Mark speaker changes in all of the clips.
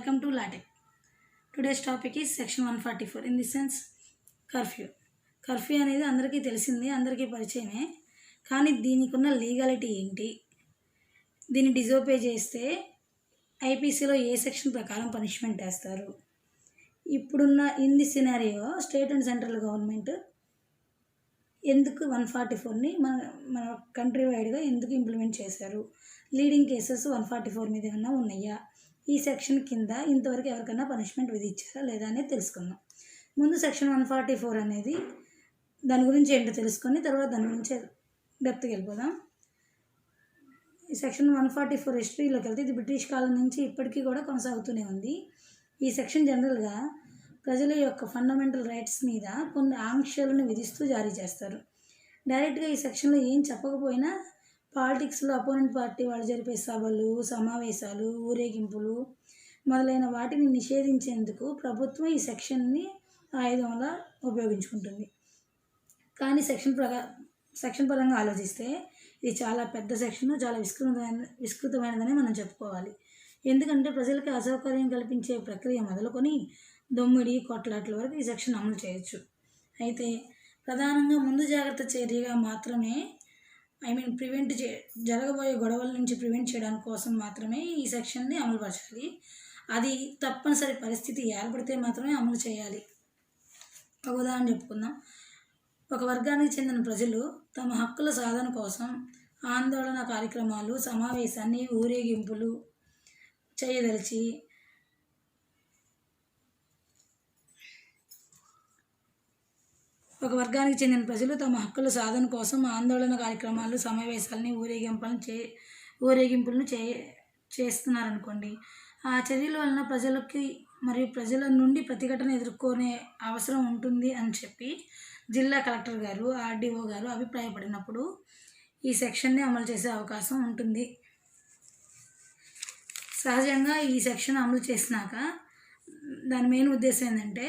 Speaker 1: Welcome to LaTeX. Today's topic is section 144. In this sense, curfew. Curfew అనేది అందరికీ తెలిసిందే, అందరికీ పరిచయమే. కానీ దీనికి ఉన్న లీగాలిటీ ఏంటి, దీన్ని డిజోబే చేస్తే ఐపీసీలో ఏ సెక్షన్ ప్రకారం పనిష్మెంట్ వేస్తారు, ఇప్పుడున్న in the scenario state and central government ఎందుకు 144ని మన కంట్రీ వైడ్గా ఎందుకు ఇంప్లిమెంట్ చేశారు, లీడింగ్ కేసెస్ 144 మీద ఏమన్నా ఉన్నాయా, ఈ సెక్షన్ కింద ఇంతవరకు ఎవరికైనా పనిష్మెంట్ విధించారా లేదా అనేది తెలుసుకుందాం. ముందు సెక్షన్ 144 అనేది దాని గురించి ఏంటో తెలుసుకొని తర్వాత దాని గురించి డెప్త్కి వెళ్ళిపోదాం. ఈ సెక్షన్ 144 హిస్టరీలోకి వెళ్తే ఇది బ్రిటిష్ కాలం నుంచి ఇప్పటికీ కూడా కొనసాగుతూనే ఉంది. ఈ సెక్షన్ జనరల్గా ప్రజల యొక్క ఫండమెంటల్ రైట్స్ మీద కొన్ని ఆంక్షలను విధిస్తూ జారీ చేస్తారు. డైరెక్ట్గా ఈ సెక్షన్లో ఏం చెప్పకపోయినా పాలిటిక్స్లో అపోనెంట్ పార్టీ వాళ్ళు జరిపే సభలు, సమావేశాలు, ఊరేగింపులు మొదలైన వాటిని నిషేధించేందుకు ప్రభుత్వం ఈ సెక్షన్ని ఆయుధంలా ఉపయోగించుకుంటుంది. కానీ సెక్షన్ పరంగా ఆలోచిస్తే ఇది చాలా పెద్ద సెక్షన్, చాలా విస్తృతమైనదని మనం చెప్పుకోవాలి. ఎందుకంటే ప్రజలకి అసౌకర్యం కల్పించే ప్రక్రియ మొదలుకొని దొమ్మిడి, కొట్లాట్ల వరకు ఈ సెక్షన్ అమలు చేయొచ్చు. అయితే ప్రధానంగా ముందు జాగ్రత్త చర్యగా మాత్రమే జరగబోయే గొడవల నుంచి ప్రివెంట్ చేయడానికి కోసం మాత్రమే ఈ సెక్షన్ని అమలుపరచాలి. అది తప్పనిసరి పరిస్థితి ఏర్పడితే మాత్రమే అమలు చేయాలి. ఒక ఉదాహరణ చెప్పుకుందాం. ఒక వర్గానికి చెందిన ప్రజలు తమ హక్కుల సాధన కోసం ఆందోళన కార్యక్రమాలు, సమావేశాన్ని, ఊరేగింపులు చేయదలిచి ఊరేగింపులను చేస్తున్నారనుకోండి. ఆ చర్యల వలన ప్రజలకి మరియు ప్రజల నుండి ప్రతిఘటన ఎదుర్కొనే అవసరం ఉంటుంది అని చెప్పి జిల్లా కలెక్టర్ గారు, ఆర్డీఓ గారు అభిప్రాయపడినప్పుడు ఈ సెక్షన్ని అమలు చేసే అవకాశం ఉంటుంది. సహజంగా ఈ సెక్షన్ అమలు చేసినాక దాని మెయిన్ ఉద్దేశం ఏంటంటే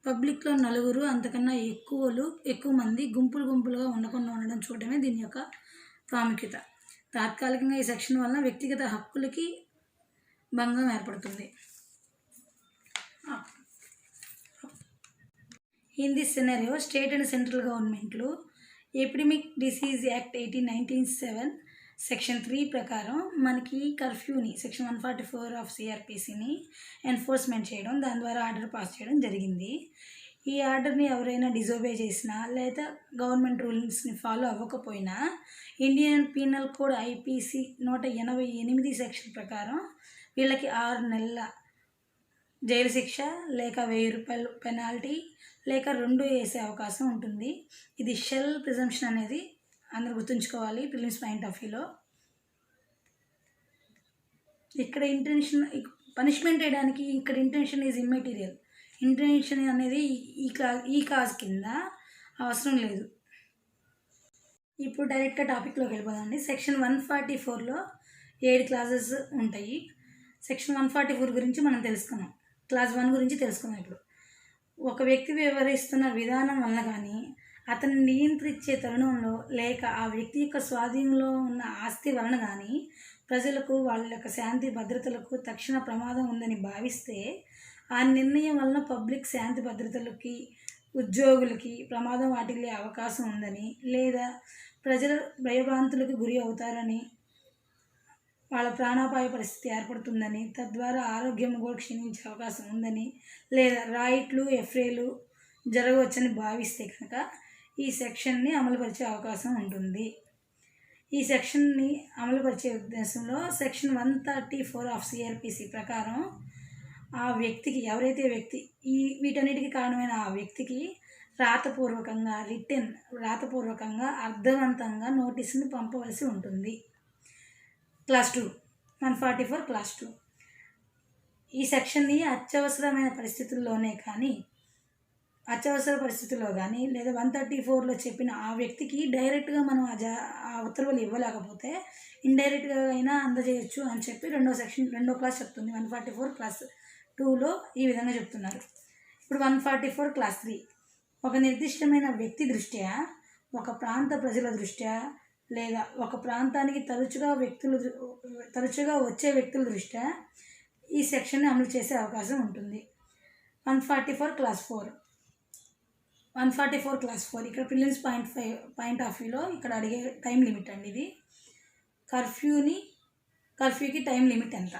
Speaker 1: పబ్లిక్లో నలుగురు అంతకన్నా ఎక్కువ మంది గుంపులుగా ఉండడం చూడటమే దీని యొక్క ప్రాముఖ్యత. తాత్కాలికంగా ఈ సెక్షన్ వలన వ్యక్తిగత హక్కులకి భంగం ఏర్పడుతుంది. In this scenario state and central గవర్నమెంట్లు ఎపిడమిక్ డిసీజ్ యాక్ట్ 1897 సెక్షన్ 3 ప్రకారం మనకి కర్ఫ్యూని సెక్షన్ 144 ఆఫ్ సిఆర్పిసిని ఎన్ఫోర్స్మెంట్ చేయడం, దాని ద్వారా ఆర్డర్ పాస్ చేయడం జరిగింది. ఈ ఆర్డర్ని ఎవరైనా డిజోబే చేసినా లేదా గవర్నమెంట్ రూల్స్ని ఫాలో అవ్వకపోయినా Indian penal code IPC 188 section ప్రకారం వీళ్ళకి 6 నెలల జైలు శిక్ష లేక 1000 రూపాయలు పెనాల్టీ లేక 2 వేసే అవకాశం ఉంటుంది. ఇది షెల్ ప్రిజంప్షన్ అనేది అందరూ గుర్తుంచుకోవాలి ప్రిలిమ్స్ పాయింట్ ఆఫ్ వ్యూలో. ఇక్కడ పనిష్మెంట్ వేయడానికి ఇక్కడ ఇంటెన్షన్ ఈజ్ ఇమ్మెటీరియల్. ఇంటెన్షన్ అనేది ఈ కాజ్ కింద అవసరం లేదు. ఇప్పుడు డైరెక్ట్గా టాపిక్లోకి వెళ్ళిపోదండి. సెక్షన్ 144లో 7 క్లాజెస్ ఉంటాయి. సెక్షన్ 144 గురించి మనం తెలుసుకున్నాం. క్లాజ్ 1 గురించి తెలుసుకున్నాం. ఇప్పుడు ఒక వ్యక్తి వ్యవహరిస్తున్న విధానం వల్ల కానీ, అతన్ని నియంత్రించే తరుణంలో లేక ఆ వ్యక్తి యొక్క స్వాధీనంలో ఉన్న ఆస్తి వలన కానీ ప్రజలకు వాళ్ళ యొక్క శాంతి భద్రతలకు తక్షణ ప్రమాదం ఉందని భావిస్తే ఆ నిర్ణయం వలన పబ్లిక్ శాంతి భద్రతలకి, ఉద్యోగులకి ప్రమాదం వాటిల్లే అవకాశం ఉందని, లేదా ప్రజల భయభ్రాంతులకు గురి అవుతారని, వాళ్ళ ప్రాణాపాయ పరిస్థితి ఏర్పడుతుందని, తద్వారా ఆరోగ్యం కూడా క్షీణించే అవకాశం ఉందని, లేదా రాయిట్లు, ఎఫ్ఐలు జరగవచ్చని భావిస్తే కనుక ఈ సెక్షన్ని అమలుపరిచే అవకాశం ఉంటుంది. ఈ సెక్షన్ని అమలుపరిచే ఉద్దేశంలో సెక్షన్ 134 ఆఫ్ సిఆర్పిసి ప్రకారం ఆ వ్యక్తికి వీటన్నిటికీ కారణమైన ఆ వ్యక్తికి రాతపూర్వకంగా అర్థవంతంగా నోటీసుని పంపవలసి ఉంటుంది. క్లాస్ 2 144 క్లాస్ 2 ఈ సెక్షన్ని అత్యవసర పరిస్థితుల్లో కానీ లేదా 134లో చెప్పిన ఆ వ్యక్తికి డైరెక్ట్గా మనం ఆ ఉత్తర్వులు ఇవ్వలేకపోతే ఇండైరెక్ట్గా అయినా అందజేయచ్చు అని చెప్పి రెండో క్లాస్ చెప్తుంది. 144 క్లాస్ 2లో ఈ విధంగా చెప్తున్నారు. ఇప్పుడు 144 క్లాస్ 3 ఒక నిర్దిష్టమైన వ్యక్తి దృష్ట్యా, ఒక ప్రాంత ప్రజల దృష్ట్యా లేదా ఒక ప్రాంతానికి తరచుగా వచ్చే వ్యక్తుల దృష్ట్యా ఈ సెక్షన్ని అమలు చేసే అవకాశం ఉంటుంది. 144 క్లాస్ 4 144 క్లాస్ 4 ఇక్కడ ప్రిలిమ్స్ పాయింట్ ఆఫ్ వ్యూలో ఇక్కడ అడిగే టైం లిమిట్ అండి ఇది. కర్ఫ్యూకి టైం లిమిట్ ఎంత?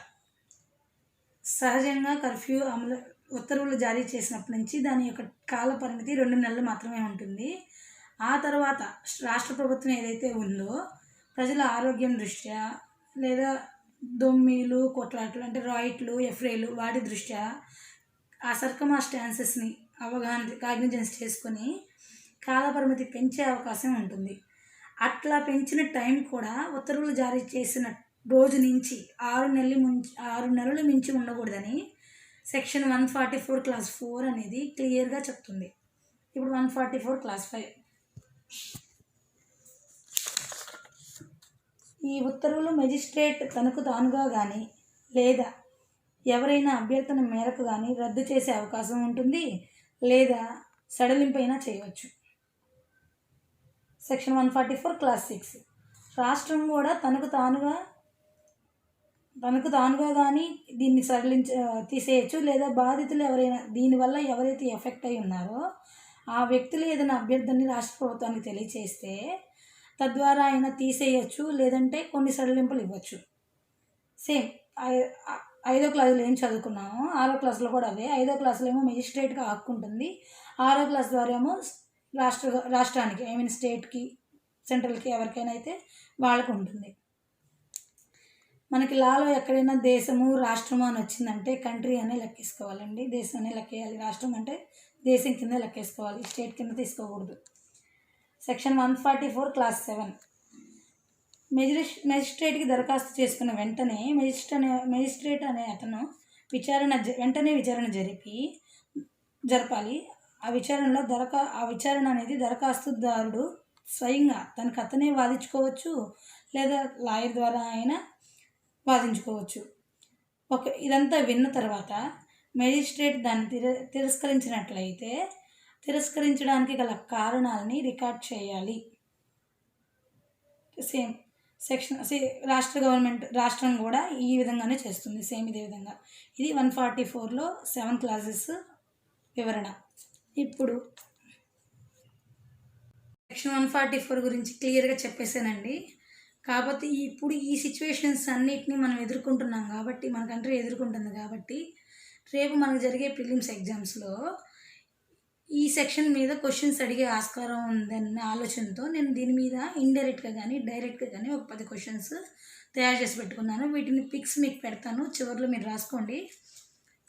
Speaker 1: సహజంగా కర్ఫ్యూ అమలు ఉత్తర్వులు జారీ చేసినప్పటి నుంచి దాని యొక్క కాల పరిమితి 2 నెలలు మాత్రమే ఉంటుంది. ఆ తర్వాత రాష్ట్ర ప్రభుత్వం ఏదైతే ఉందో ప్రజల ఆరోగ్యం దృష్ట్యా లేదా దొమ్మీలు కొట్లాట్లు అంటే రాయిట్లు ఎఫ్రేలు వాటి దృష్ట్యా ఆ సర్కమాస్టాన్సెస్ని కాగ్నిజెన్స్ చేసుకొని కాలపరిమితి పెంచే అవకాశం ఉంటుంది. అట్లా పెంచిన టైం కూడా ఉత్తర్వులు జారీ చేసిన రోజు నుంచి 6 నెలలు మించి ఉండకూడదని సెక్షన్ 144 క్లాస్ 4 అనేది క్లియర్గా చెప్తుంది. ఇప్పుడు 144 క్లాస్ 5 ఈ ఉత్తర్వులు మెజిస్ట్రేట్ తనకు తానుగా కానీ లేదా ఎవరైనా అభ్యర్థన మేరకు కానీ రద్దు చేసే అవకాశం ఉంటుంది లేదా సడలింపైనా చేయవచ్చు. సెక్షన్ 144 క్లాస్ 6 రాష్ట్రం కూడా తనకు తానుగా కానీ దీన్ని తీసేయచ్చు లేదా బాధితులు ఎవరైనా దీనివల్ల ఎవరైతే ఎఫెక్ట్ అయి ఉన్నారో ఆ వ్యక్తులు ఏదైనా అభ్యర్థనని రాష్ట్ర ప్రభుత్వానికి తెలియచేస్తే తద్వారా అయినా తీసేయచ్చు లేదంటే కొన్ని సడలింపులు ఇవ్వచ్చు. సేమ్ 5వ క్లాసులో ఏం చదువుకున్నామో 6వ క్లాసులో కూడా అదే. 5వ క్లాసులో ఏమో మెజిస్ట్రేట్గా హక్కు ఉంటుంది. 6వ క్లాస్ ద్వారా ఏమో రాష్ట్రానికి స్టేట్కి సెంట్రల్కి ఎవరికైనా అయితే వాళ్ళకు ఉంటుంది. మనకి లాలో ఎక్కడైనా దేశము రాష్ట్రము అని వచ్చిందంటే కంట్రీ అనే లెక్కేసుకోవాలండి. దేశం అనే లెక్కేయాలి. రాష్ట్రం అంటే దేశం కింద లెక్కేసుకోవాలి, స్టేట్ కింద తీసుకోకూడదు. సెక్షన్ 144 క్లాస్ 7 మెజిస్ట్రేట్కి దరఖాస్తు చేసుకున్న వెంటనే మెజిస్ట్రేట్ అనే అతను వెంటనే విచారణ జరపాలి. ఆ విచారణ అనేది దరఖాస్తుదారుడు స్వయంగా అతనే వాదించుకోవచ్చు లేదా లాయర్ ద్వారా అయినా వాదించుకోవచ్చు. ఇదంతా విన్న తర్వాత మెజిస్ట్రేట్ దాన్ని తిరస్కరించినట్లయితే తిరస్కరించడానికి గల కారణాలని రికార్డ్ చేయాలి. సేమ్ రాష్ట్రం కూడా ఈ విధంగానే చేస్తుంది. సేమ్ ఇదే విధంగా. ఇది 144లో 7 క్లాసెస్ వివరణ. ఇప్పుడు సెక్షన్ 144 గురించి క్లియర్గా చెప్పేసానండి. కాకపోతే ఇప్పుడు ఈ సిచ్యువేషన్స్ అన్నిటినీ మనం ఎదుర్కొంటున్నాం కాబట్టి, మన కంట్రీ ఎదుర్కొంటుంది కాబట్టి రేపు మనకు జరిగే ప్రిలిమ్స్ ఎగ్జామ్స్లో ఈ సెక్షన్ మీద క్వశ్చన్స్ అడిగే ఆస్కారం ఉందన్న ఆలోచనతో నేను దీని మీద ఇండైరెక్ట్గా కానీ డైరెక్ట్గా కానీ ఒక 10 క్వశ్చన్స్ తయారు చేసి పెట్టుకున్నాను. వీటిని పిక్స్ మీకు పెడతాను, చివరిలో మీరు రాసుకోండి.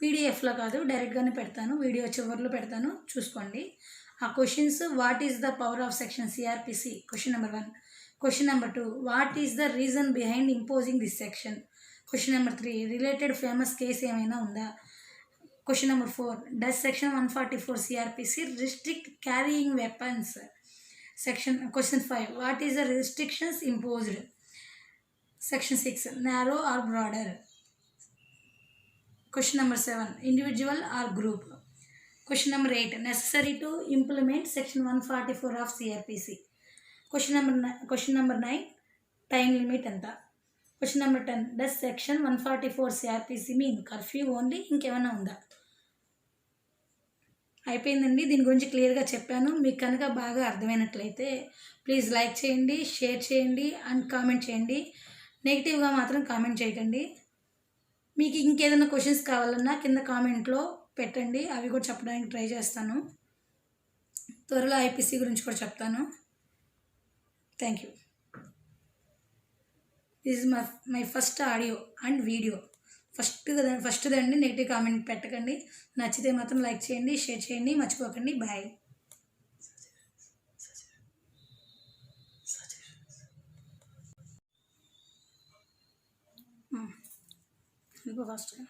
Speaker 1: పీడిఎఫ్లో కాదు, డైరెక్ట్గానే పెడతాను, వీడియో చివరిలో పెడతాను, చూసుకోండి. ఆ questions: what is the power of section CrPC? Question number 1. Question number 2, what is the reason behind imposing this section? Question number 3, related famous case ఏమైనా ఉందా? Question number 4, does section 144 CrPC restrict carrying weapons? Question 5, what is the restrictions imposed? Section 6, narrow or broader? Question number 7, individual or group? Question number 8, necessary to implement section 144 of CRPC? Question number 9, time limit anta? Question number 10, does section 144 CRPC mean curfew only? ఇంకేమైనా ఉందా? అయిపోయిందండి. దీని గురించి క్లియర్గా చెప్పాను. మీకు కనుక బాగా అర్థమైనట్లయితే ప్లీజ్ లైక్ చేయండి, షేర్ చేయండి అండ్ కామెంట్ చేయండి. నెగిటివ్గా మాత్రం కామెంట్ చేయకండి. మీకు ఇంకేదైనా క్వశ్చన్స్ కావాలన్నా కింద కామెంట్లో పెట్టండి, అవి కూడా చెప్పడానికి ట్రై చేస్తాను. త్వరలో ఐపీసీ గురించి కూడా చెప్తాను. Thank you. This is my first audio and video. ఫస్ట్దండి. నెగిటివ్ కామెంట్ పెట్టకండి. నచ్చితే మాత్రం లైక్ చేయండి, షేర్ చేయండి, మర్చిపోకండి. బాయ్. ఫాస్ట్గా